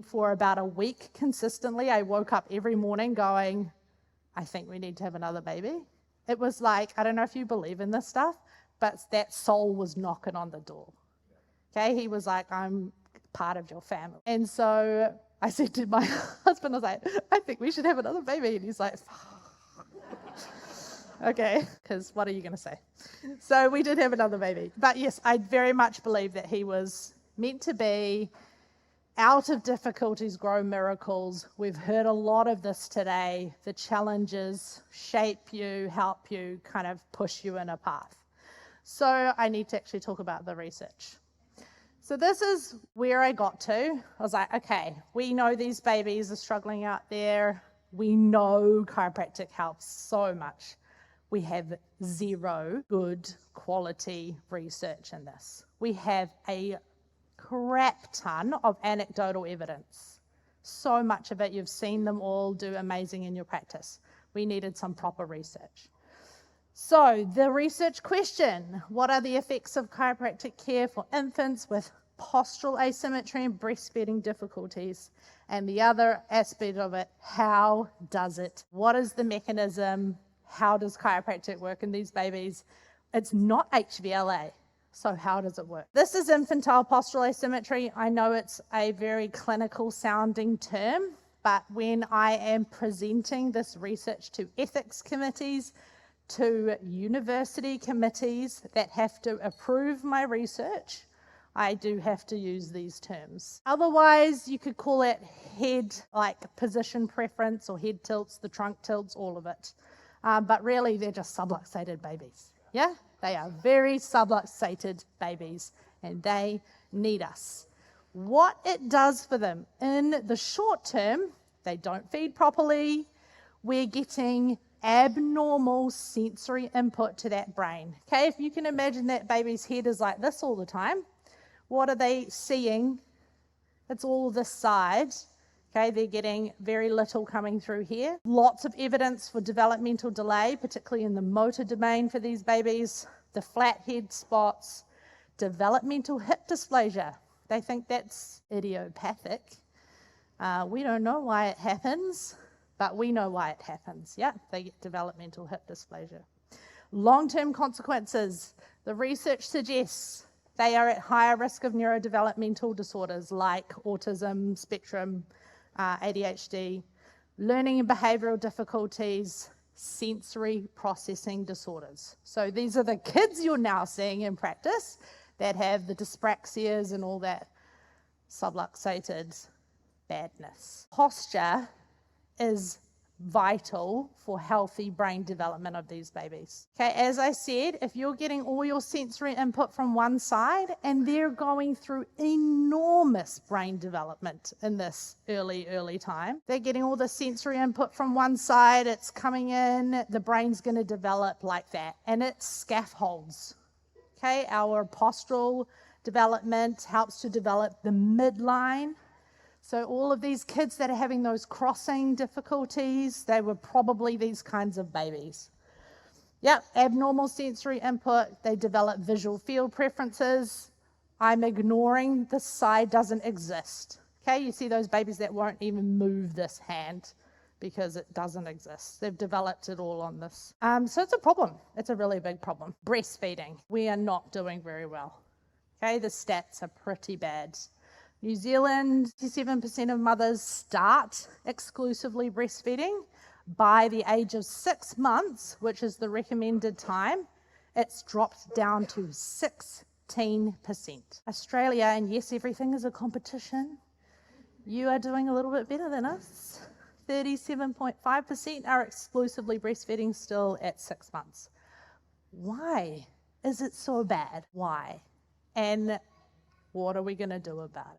for about a week consistently. I woke up every morning going, I think we need to have another baby. It was like, I don't know if you believe in this stuff, but that soul was knocking on the door. Okay, he was like, I'm part of your family. And so I said to my husband, I was like, I think we should have another baby. And he's like, okay, because what are you going to say? So we did have another baby. But yes, I very much believe that he was meant to be. Out of difficulties grow miracles. We've heard a lot of this today. The challenges shape you, help you, kind of push you in a path. So I need to actually talk about the research. So this is where I got to. I was like, okay, we know these babies are struggling out there. We know chiropractic helps so much. We have zero good quality research in this. We have a crap ton of anecdotal evidence. So much of it, you've seen them all do amazing in your practice. We needed some proper research. So the research question, what are the effects of chiropractic care for infants with postural asymmetry and breastfeeding difficulties? And the other aspect of it, how does it? What is the mechanism? How does chiropractic work in these babies? It's not HVLA. So how does it work? This is infantile postural asymmetry. I know it's a very clinical sounding term, but when I am presenting this research to ethics committees, to university committees that have to approve my research, I do have to use these terms. Otherwise, you could call it head, like position preference, or head tilts, the trunk tilts, all of it. But really, they're just subluxated babies. Yeah? They are very subluxated babies, and they need us. What it does for them in the short term, they don't feed properly. We're getting abnormal sensory input to that brain. Okay, if you can imagine that baby's head is like this all the time, what are they seeing? It's all this side. Okay, they're getting very little coming through here. Lots of evidence for developmental delay, particularly in the motor domain for these babies. The flat head spots, developmental hip dysplasia. They think that's idiopathic. We don't know why it happens, but we know why it happens. Yeah, they get developmental hip dysplasia. Long-term consequences. The research suggests they are at higher risk of neurodevelopmental disorders like autism, spectrum, ADHD, learning and behavioral difficulties, sensory processing disorders. So these are the kids you're now seeing in practice that have the dyspraxias and all that subluxated badness. Posture is vital for healthy brain development of these babies. Okay, as I said, if you're getting all your sensory input from one side and they're going through enormous brain development in this early time, they're getting all the sensory input from one side, it's coming in, the brain's going to develop like that, and it scaffolds. Okay, our postural development helps to develop the midline. So all of these kids that are having those crossing difficulties, they were probably these kinds of babies. Yep, abnormal sensory input, they develop visual field preferences. I'm ignoring this side doesn't exist. Okay, you see those babies that won't even move this hand because it doesn't exist. They've developed it all on this. So it's a problem. It's a really big problem. Breastfeeding, we are not doing very well. Okay, the stats are pretty bad. New Zealand, 57% of mothers start exclusively breastfeeding. By the age of 6 months, which is the recommended time, it's dropped down to 16%. Australia, and yes, everything is a competition, you are doing a little bit better than us. 37.5% are exclusively breastfeeding still at 6 months. Why is it so bad? Why? And what are we going to do about it?